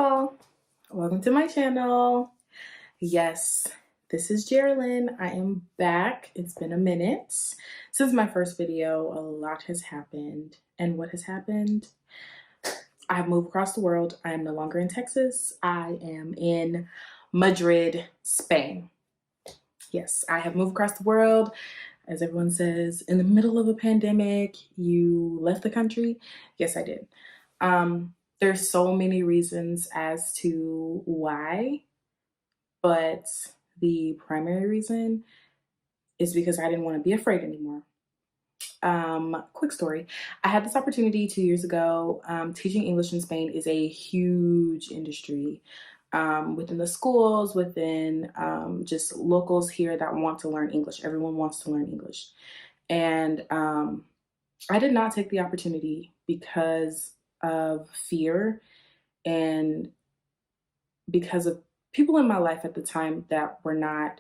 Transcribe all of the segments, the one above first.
y'all, welcome to my channel. Yes, this is Geraldine. I am back. It's been a minute since my first video. A lot has happened, and what has happened? I have moved across the world. I am no longer in Texas. I am in Madrid, Spain. Yes, I have moved across the world. As everyone says, in the middle of a pandemic, you left the country. Yes, I did. There's so many reasons as to why, but the primary reason is because I didn't want to be afraid anymore. Quick story. I had this opportunity 2 years ago. Teaching English in Spain is a huge industry within the schools, within just locals here that want to learn English. Everyone wants to learn English. And I did not take the opportunity because of fear and because of people in my life at the time that were not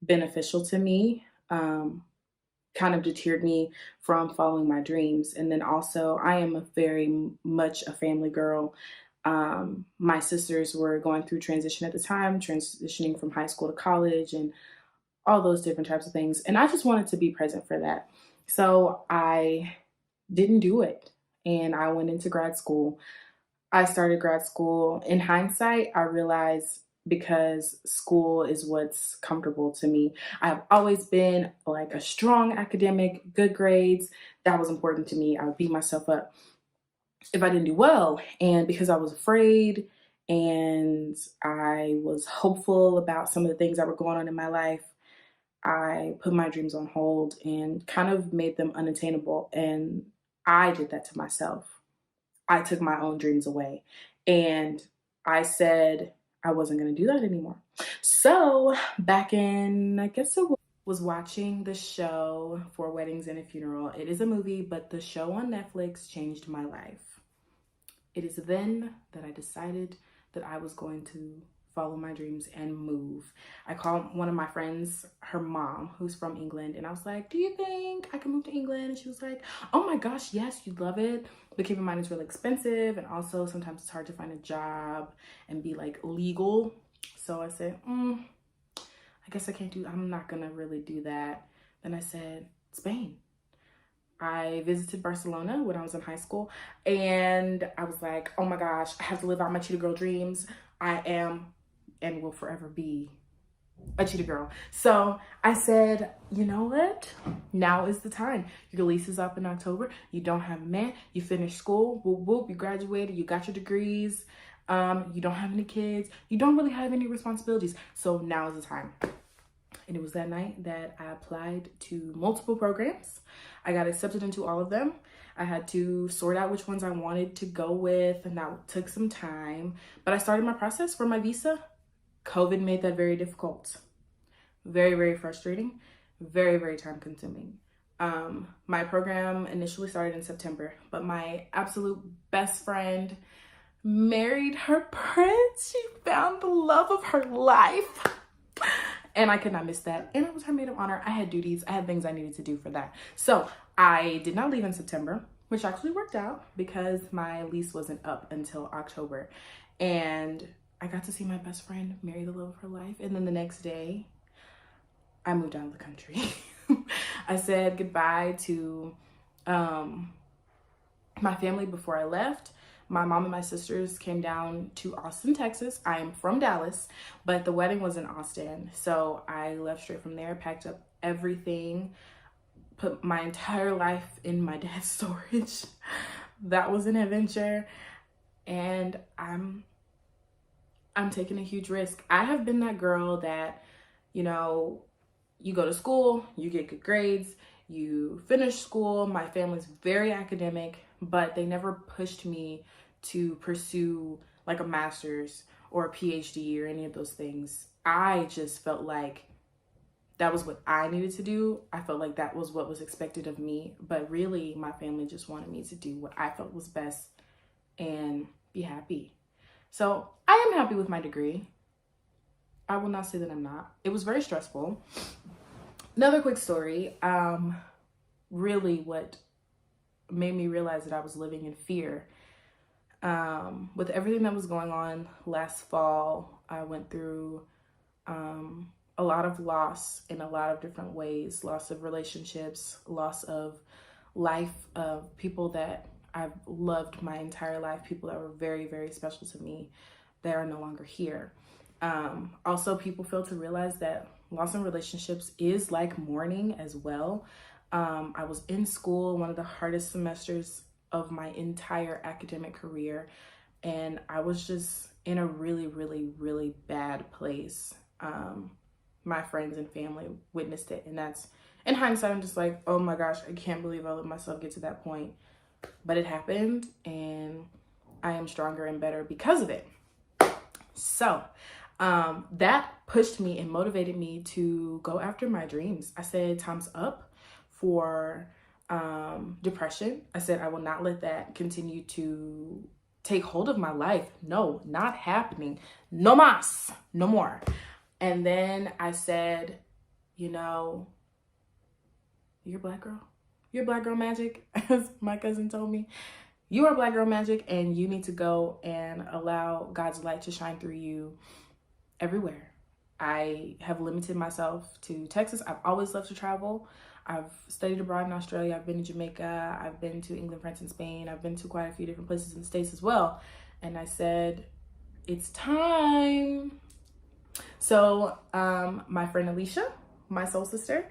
beneficial to me. Kind of deterred me from following my dreams. And then also, I am very much a family girl. My sisters were going through transition at the time, transitioning from high school to college and all those different types of things. And I just wanted to be present for that. So I didn't do it. And I went into grad school. I started grad school. In hindsight, I realized because school is what's comfortable to me. I've always been like a strong academic, good grades. That was important to me. I would beat myself up if I didn't do well. And because I was afraid and I was hopeful about some of the things that were going on in my life, I put my dreams on hold and kind of made them unattainable. And I did that to myself. I took my own dreams away. And I said I wasn't going to do that anymore. So back in, I guess it was watching the show For Weddings and a Funeral. It is a movie, but the show on Netflix changed my life. It is then that I decided that I was going to follow my dreams and move. I called one of my friends, her mom, who's from England, and I was like, do you think I can move to England? And she was like, oh my gosh, yes, you'd love it. But keep in mind, it's really expensive, and also sometimes it's hard to find a job and be like legal. So I said, I guess I'm not gonna really do that. Then I said, Spain. I visited Barcelona when I was in high school, and I was like, oh my gosh, I have to live out my cheetah girl dreams. I am and will forever be a cheetah girl. So I said, you know what? Now is the time. Your lease is up in October. You don't have a man. You finished school. Whoop, whoop. You graduated. You got your degrees. You don't have any kids. You don't really have any responsibilities. So now is the time. And it was that night that I applied to multiple programs. I got accepted into all of them. I had to sort out which ones I wanted to go with, and that took some time. But I started my process for my visa. COVID made that very difficult. Very, very frustrating. Very, very time consuming. My program initially started in September, but my absolute best friend married her prince. She found the love of her life. And I could not miss that. And it was her maid of honor. I had duties. I had things I needed to do for that. So I did not leave in September, which actually worked out because my lease wasn't up until October. And I got to see my best friend marry the love of her life. And then the next day, I moved out of the country. I said goodbye to my family before I left. My mom and my sisters came down to Austin, Texas. I am from Dallas, but the wedding was in Austin. So I left straight from there, packed up everything, put my entire life in my dad's storage. That was an adventure. And I'm taking a huge risk. I have been that girl that, you know, you go to school, you get good grades, you finish school. My family's very academic, but they never pushed me to pursue like a master's or a PhD or any of those things. I just felt like that was what I needed to do. I felt like that was what was expected of me, but really my family just wanted me to do what I felt was best and be happy. So I am happy with my degree. I will not say that I'm not. It was very stressful. Another quick story. Really what made me realize that I was living in fear. With everything that was going on last fall, I went through a lot of loss in a lot of different ways. Loss of relationships, loss of life, of people that I've loved my entire life, people that were very, very special to me that are no longer here. Also, people fail to realize that loss in relationships is like mourning as well. I was in school, one of the hardest semesters of my entire academic career, and I was just in a really, really, really bad place. My friends and family witnessed it, and that's, in hindsight, I'm just like, oh my gosh, I can't believe I let myself get to that point. But it happened, and I am stronger and better because of it. So that pushed me and motivated me to go after my dreams. I said, time's up for depression. I said, I will not let that continue to take hold of my life. No, not happening. No mas, no more. And then I said, you know, you're black girl. You're black girl magic, as my cousin told me. You are black girl magic, and you need to go and allow God's light to shine through you everywhere. I have limited myself to Texas. I've always loved to travel. I've studied abroad in Australia. I've been to Jamaica. I've been to England, France, and Spain. I've been to quite a few different places in the States as well. And I said, it's time. So my friend Alicia, my soul sister,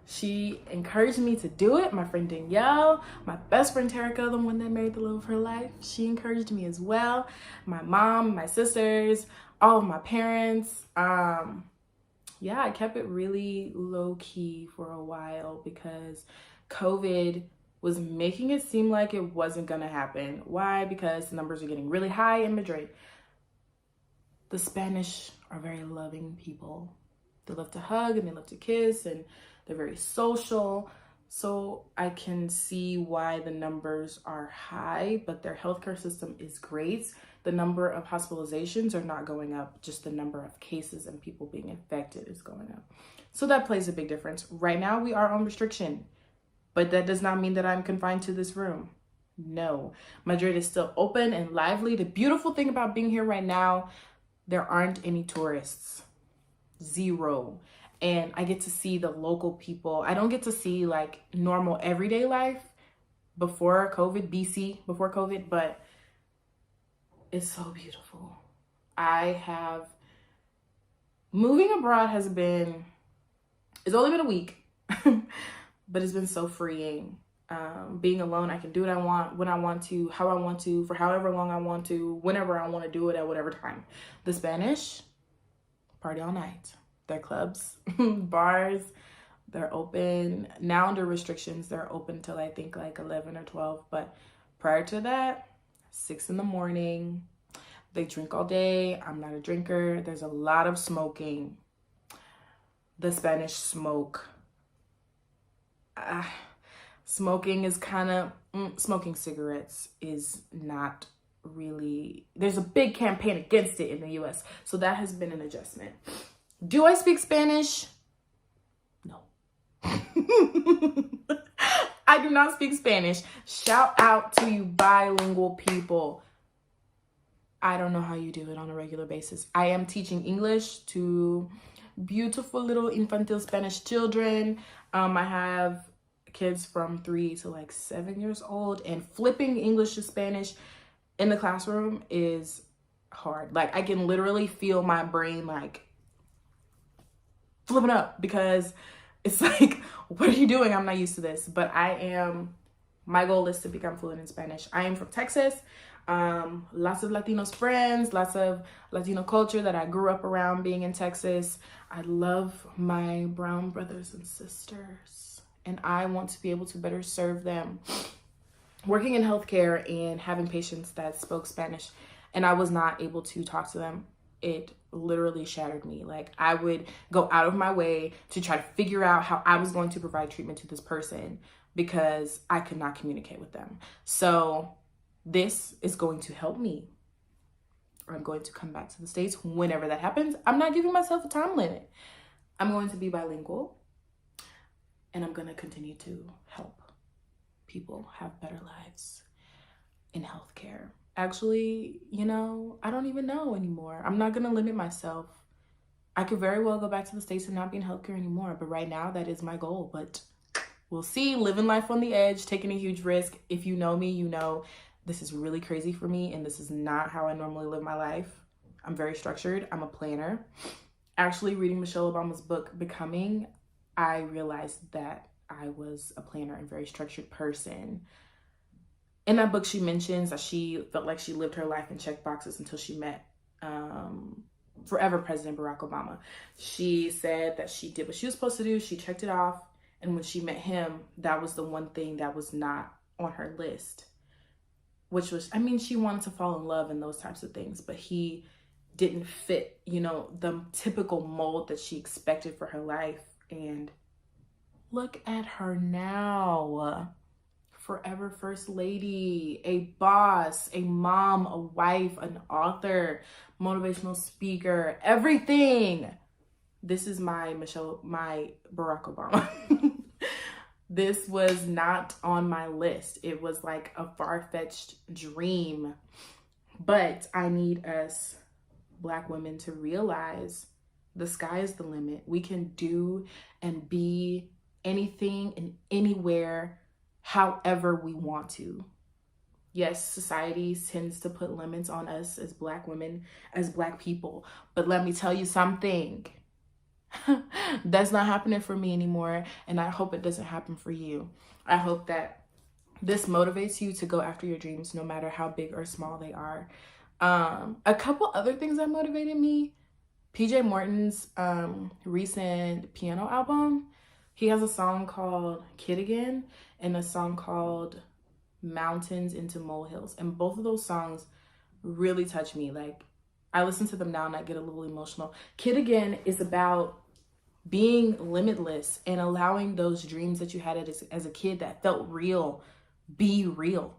she encouraged me to do it. My friend Danielle, my best friend Terica, the one that married the love of her life, she encouraged me as well. My mom, my sisters, all of my parents. Yeah, I kept it really low key for a while because COVID was making it seem like it wasn't gonna happen. Why? Because the numbers are getting really high in Madrid. The Spanish are very loving people. They love to hug and they love to kiss, and they're very social. So I can see why the numbers are high, but their healthcare system is great. The number of hospitalizations are not going up, just the number of cases and people being infected is going up. So that plays a big difference. Right now we are on restriction, but that does not mean that I'm confined to this room. No, Madrid is still open and lively. The beautiful thing about being here right now, there aren't any tourists, zero. And I get to see the local people. I don't get to see like normal everyday life before COVID, before COVID, but it's so beautiful. Moving abroad it's only been a week, but it's been so freeing. Being alone, I can do what I want, when I want to, how I want to, for however long I want to, whenever I want to do it, at whatever time. The Spanish, party all night. Their clubs, bars, they're open. Now under restrictions, they're open till I think like 11 or 12. But prior to that, 6 in the morning, they drink all day. I'm not a drinker. There's a lot of smoking. The Spanish smoke. Smoking is kind of, smoking cigarettes is not really, there's a big campaign against it in the US. So that has been an adjustment. Do I speak Spanish? No. I do not speak Spanish. Shout out to you bilingual people. I don't know how you do it on a regular basis. I am teaching English to beautiful little infantil Spanish children. I have kids from 3 to like 7 years old, and flipping English to Spanish in the classroom is hard. Like I can literally feel my brain like flipping up because it's like, what are you doing? I'm not used to this, but my goal is to become fluent in Spanish. I am from Texas. Lots of Latinos friends, lots of Latino culture that I grew up around being in Texas. I love my brown brothers and sisters, and I want to be able to better serve them. Working in healthcare and having patients that spoke Spanish, and I was not able to talk to them, it literally shattered me. Like I would go out of my way to try to figure out how I was going to provide treatment to this person because I could not communicate with them. So this is going to help me. I'm going to come back to the States whenever that happens. I'm not giving myself a time limit. I'm going to be bilingual, and I'm going to continue to help people have better lives in healthcare. actually, you know, I don't even know anymore. I'm not gonna limit myself. I could very well go back to the States and not be in healthcare anymore, but right now that is my goal. But we'll see. Living life on the edge, taking a huge risk. If you know me, you know this is really crazy for me, and this is not how I normally live my life. I'm very structured. I'm a planner. Actually, reading Michelle Obama's book, Becoming, I realized that I was a planner and very structured person. In that book, she mentions that she felt like she lived her life in check boxes until she met forever President Barack Obama. She said that she did what she was supposed to do. She checked it off. And when she met him, that was the one thing that was not on her list, which was, I mean, she wanted to fall in love and those types of things, but he didn't fit, you know, the typical mold that she expected for her life. And look at her now. Forever first lady, a boss, a mom, a wife, an author, motivational speaker, everything. This is my Barack Obama. This was not on my list. It was like a far-fetched dream. But I need us Black women to realize the sky is the limit. We can do and be anything and anywhere, however we want to. Yes, society tends to put limits on us as Black women, as Black people. But let me tell you something. That's not happening for me anymore, and I hope it doesn't happen for you. I hope that this motivates you to go after your dreams, no matter how big or small they are. A couple other things that motivated me: PJ Morton's recent piano album. He has a song called Kid Again and a song called Mountains into Molehills, and both of those songs really touch me. Like, I listen to them now and I get a little emotional. Kid Again is about being limitless and allowing those dreams that you had as a kid that felt real be real.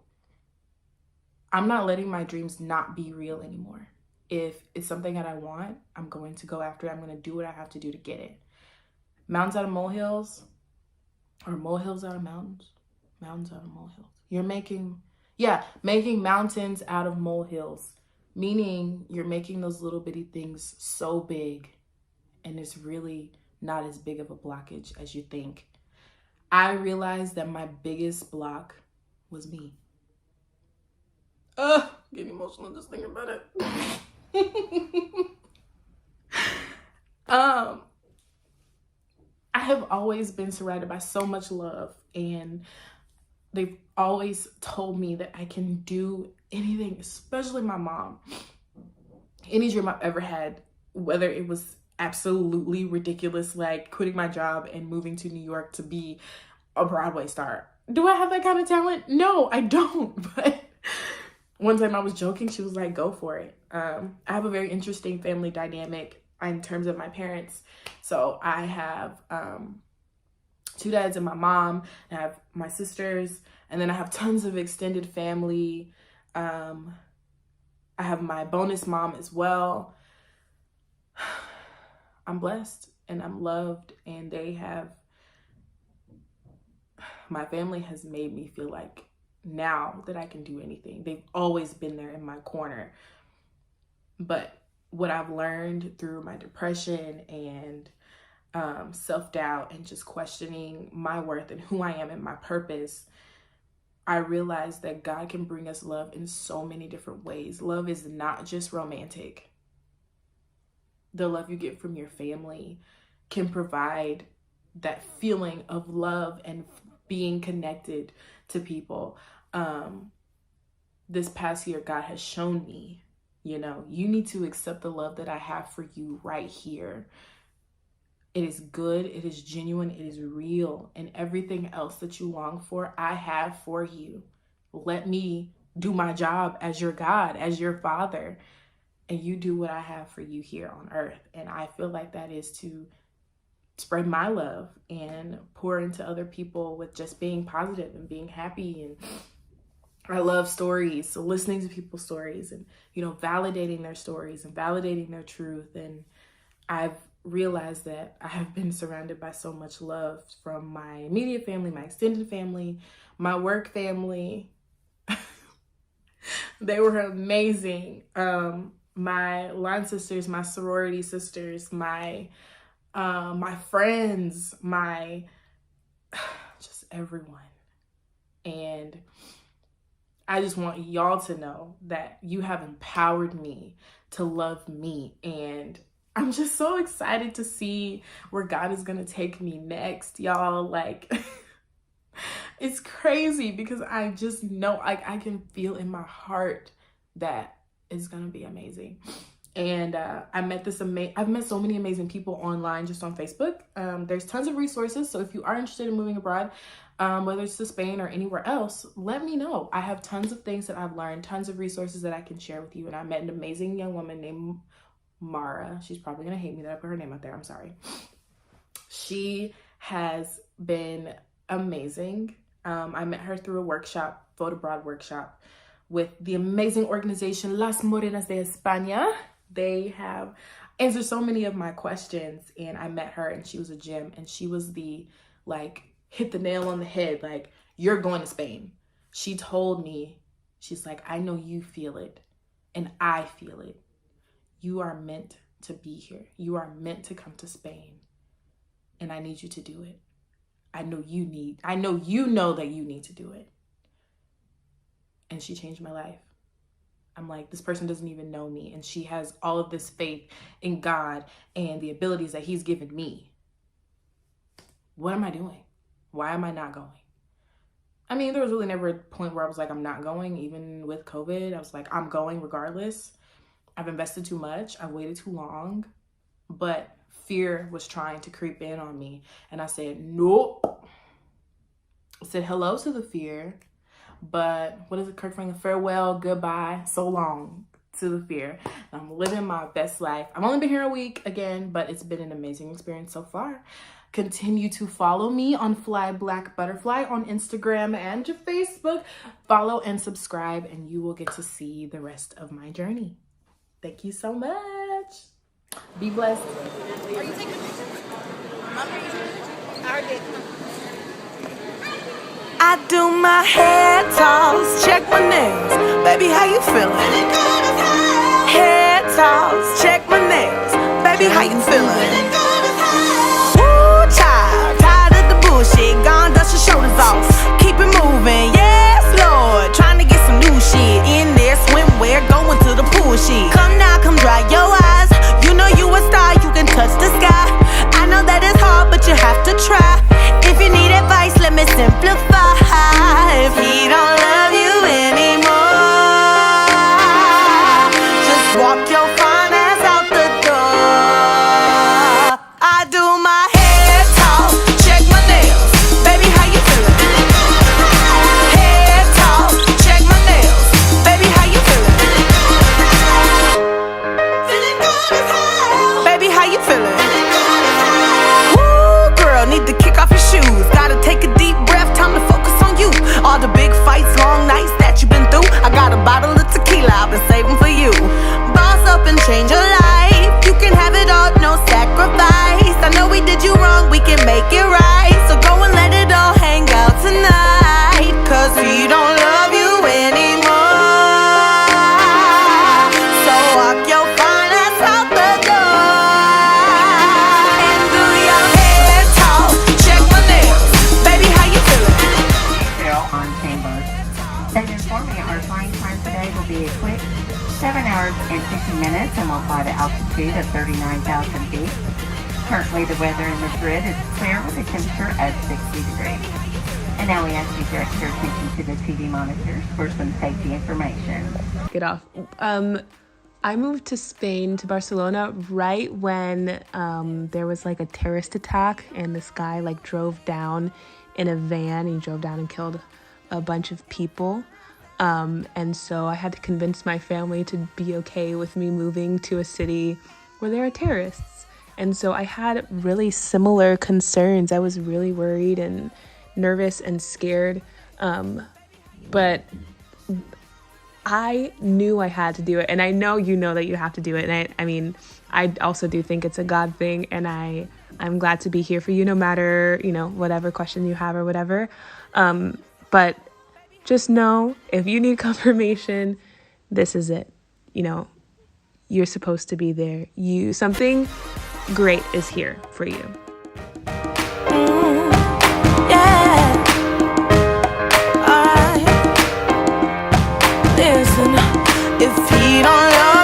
I'm not letting my dreams not be real anymore. If it's something that I want, I'm going to go after it. I'm going to do what I have to do to get it. Mountains out of molehills, or molehills out of mountains. Mountains out of molehills. You're making mountains out of molehills. Meaning you're making those little bitty things so big, and it's really not as big of a blockage as you think. I realized that my biggest block was me. Getting emotional just thinking about it. I have always been surrounded by so much love, and they've always told me that I can do anything, especially my mom. Any dream I've ever had, whether it was absolutely ridiculous, like quitting my job and moving to New York to be a Broadway star. Do I have that kind of talent? No, I don't. But one time I was joking, she was like, go for it. I have a very interesting family dynamic in terms of my parents. So I have two dads and my mom. I have my sisters, and then I have tons of extended family. I have my bonus mom as well. I'm blessed and I'm loved, and my family has made me feel like now that I can do anything. They've always been there in my corner. But what I've learned through my depression and self-doubt and just questioning my worth and who I am and my purpose, I realized that God can bring us love in so many different ways. Love is not just romantic. The love you get from your family can provide that feeling of love and being connected to people. This past year, God has shown me, you need to accept the love that I have for you right here. It is good, it is genuine, it is real, and everything else that you long for, I have for you. Let me do my job as your God, as your Father, and you do what I have for you here on earth. And I feel like that is to spread my love and pour into other people with just being positive and being happy. And I love stories, so listening to people's stories and, validating their stories and validating their truth. And I've realized that I have been surrounded by so much love from my immediate family, my extended family, my work family. They were amazing. My line sisters, my sorority sisters, my friends, my just everyone. And I just want y'all to know that you have empowered me to love me. And I'm just so excited to see where God is going to take me next, y'all. Like, it's crazy because I just know, like, I can feel in my heart that it's going to be amazing. And I've met so many amazing people online, just on Facebook. There's tons of resources. So if you are interested in moving abroad, whether it's to Spain or anywhere else, let me know. I have tons of things that I've learned, tons of resources that I can share with you. And I met an amazing young woman named Mara. She's probably going to hate me that I put her name out there. I'm sorry. She has been amazing. I met her through a workshop, Vote Abroad workshop, with the amazing organization Las Morenas de España. They have answered so many of my questions, and I met her, and she was a gem, and she was the, like, hit the nail on the head, like, you're going to Spain. She told me, she's like, I know you feel it, and I feel it. You are meant to be here. You are meant to come to Spain, and I need you to do it. I know you know that you need to do it. And she changed my life. I'm like, this person doesn't even know me, and she has all of this faith in God and the abilities that he's given me. What am I doing? Why am I not going? I mean, there was really never a point where I was like, I'm not going. Even with COVID, I was like, I'm going regardless. I've invested too much. I've waited too long. But fear was trying to creep in on me. And I said, nope. I said hello to the fear. But what is it, Kirk Franklin? Farewell, goodbye, so long to the fear. I'm living my best life. I've only been here a week again, but it's been an amazing experience so far. Continue to follow me on Fly Black Butterfly on Instagram and Facebook. Follow and subscribe, and you will get to see the rest of my journey. Thank you so much. Be blessed. Are you taking a picture? I did. I do my hair toss, check my nails. Baby, how you feeling? Hair toss, check my nails. Baby, how you feeling? Woo, child, tired of the bullshit. Gone, dust your shoulders off. Keep it moving, yes, Lord. Trying to get some new shit in there. Swimwear, going to the pool shit. Come now, come dry your eyes. You know you a star, you can touch the sky. I know that it's hard, but you have to try. If you need advice, let me simplify. If he don't love you anymore, just walk your fine ass out the door. I do my hair talk, check my nails. Baby, how you feeling? Hair talk, check my nails. Baby, how you feeling? Feeling good as hell. Baby, how you feeling? Woo, girl, need to kick off your shoes. Gotta take a deep breath, time to focus on you. All the big fights, long nights that you've been through. I got a bottle of tequila I've been saving for you. Boss up and change your life. You can have it all, no sacrifice. I know we did you wrong, we can make it right. So go and let it all hang out tonight. Cause he don't love you anymore. So walk your fine ass out the door. And do your hair talk, check my nails. Baby, how you feeling? On Chambers. They inform me our flying time today will be a quick 7 hours and 50 minutes, and we'll fly to altitude of 39,000 feet. Currently, the weather in Madrid is clear with a temperature of 60 degrees. And now we ask you to direct your attention to the TV monitors for some safety information. Get off. I moved to Spain, to Barcelona, right when there was like a terrorist attack, and this guy like drove down in a van. He drove down and killed a bunch of people. And so I had to convince my family to be okay with me moving to a city where there are terrorists. And so I had really similar concerns. I was really worried and nervous and scared. But I knew I had to do it. And I know you know that you have to do it. And I mean, I also do think it's a God thing. And I'm glad to be here for you no matter, whatever question you have or whatever. But just know if you need confirmation, this is it. You know, you're supposed to be there. Something great is here for you. Yeah. Alright. Listen, if he don't love